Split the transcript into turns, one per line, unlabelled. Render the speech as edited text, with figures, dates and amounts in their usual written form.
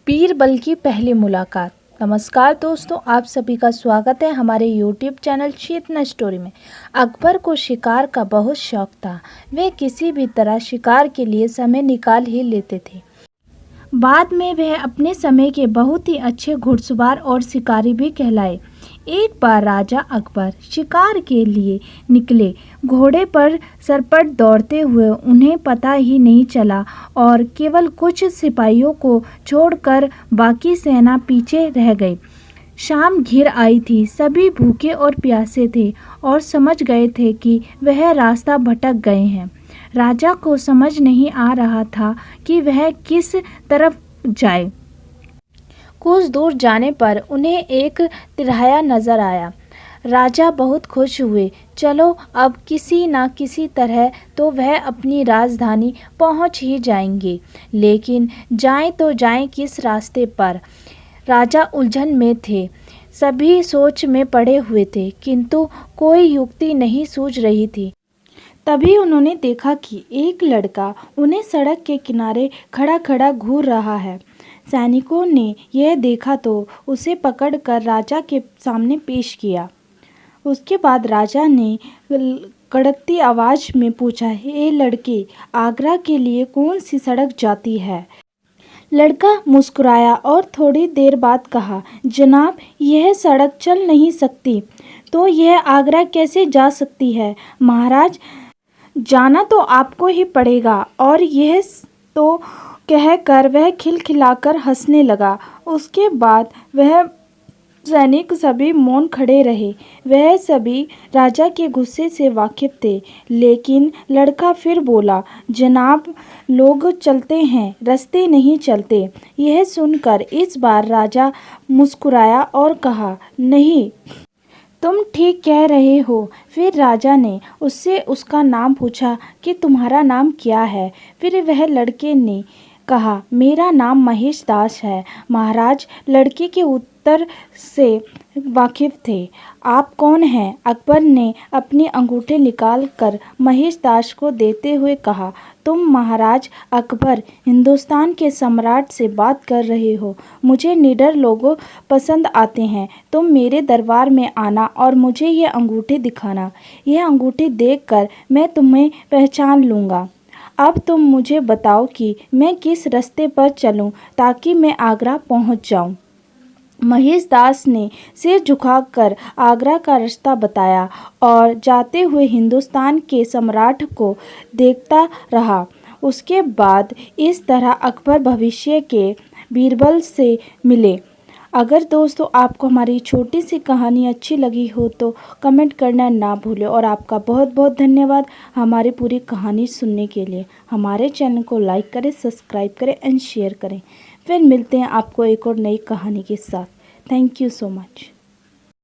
बीरबल की पहली मुलाकात। नमस्कार दोस्तों, आप सभी का स्वागत है हमारे YouTube चैनल चेतना स्टोरी में। अकबर को शिकार का बहुत शौक था। वे किसी भी तरह शिकार के लिए समय निकाल ही लेते थे। बाद में वह अपने समय के बहुत ही अच्छे घुड़सवार और शिकारी भी कहलाए। एक बार राजा अकबर शिकार के लिए निकले। घोड़े पर सरपट दौड़ते हुए उन्हें पता ही नहीं चला और केवल कुछ सिपाहियों को छोड़कर बाकी सेना पीछे रह गई। शाम घिर आई थी। सभी भूखे और प्यासे थे और समझ गए थे कि वह रास्ता भटक गए हैं। राजा को समझ नहीं आ रहा था कि वह किस तरफ जाए। कुछ दूर जाने पर उन्हें एक तिरहाया नजर आया। राजा बहुत खुश हुए। चलो, अब किसी न किसी तरह तो वह अपनी राजधानी पहुंच ही जाएंगे, लेकिन जाएं तो जाएं किस रास्ते पर। राजा उलझन में थे। सभी सोच में पड़े हुए थे, किंतु कोई युक्ति नहीं सूझ रही थी। तभी उन्होंने देखा कि एक लड़का उन्हें सड़क के किनारे खड़ा खड़ा घूर रहा है। सैनिकों ने यह देखा तो उसे पकड़कर राजा के सामने पेश किया। उसके बाद राजा ने कड़कती आवाज में पूछा, हे लड़के, आगरा के लिए कौन सी सड़क जाती है? लड़का मुस्कुराया और थोड़ी देर बाद कहा, जनाब, यह सड़क चल नहीं सकती, तो यह आगरा कैसे जा सकती है? महाराज, जाना तो आपको ही पड़ेगा। और यह तो कहकर वह खिलखिलाकर हंसने लगा। उसके बाद वह सैनिक सभी मौन खड़े रहे। वह सभी राजा के गुस्से से वाकिफ थे। लेकिन लड़का फिर बोला, जनाब, लोग चलते हैं, रास्ते नहीं चलते। यह सुनकर इस बार राजा मुस्कुराया और कहा, नहीं, तुम ठीक कह रहे हो। फिर राजा ने उससे उसका नाम पूछा कि तुम्हारा नाम क्या है? फिर वह लड़के ने कहा, मेरा नाम महेश दास है। महाराज लड़के के उत्तर से वाकिफ थे। आप कौन हैं? अकबर ने अपनी अंगूठी निकाल कर महेश दास को देते हुए कहा, तुम महाराज अकबर, हिंदुस्तान के सम्राट से बात कर रहे हो। मुझे निडर लोग पसंद आते हैं। तुम मेरे दरबार में आना और मुझे ये अंगूठी दिखाना। यह अंगूठी देखकर मैं तुम्हें पहचान लूँगा। अब तुम मुझे बताओ कि मैं किस रास्ते पर चलूं ताकि मैं आगरा पहुंच जाऊं। महेश दास ने सिर झुकाकर आगरा का रास्ता बताया और जाते हुए हिंदुस्तान के सम्राट को देखता रहा। उसके बाद इस तरह अकबर भविष्य के बीरबल से मिले। अगर दोस्तों आपको हमारी छोटी सी कहानी अच्छी लगी हो तो कमेंट करना ना भूलें। और आपका बहुत बहुत धन्यवाद हमारी पूरी कहानी सुनने के लिए। हमारे चैनल को लाइक करें, सब्सक्राइब करें एंड शेयर करें। फिर मिलते हैं आपको एक और नई कहानी के साथ। Thank you so much.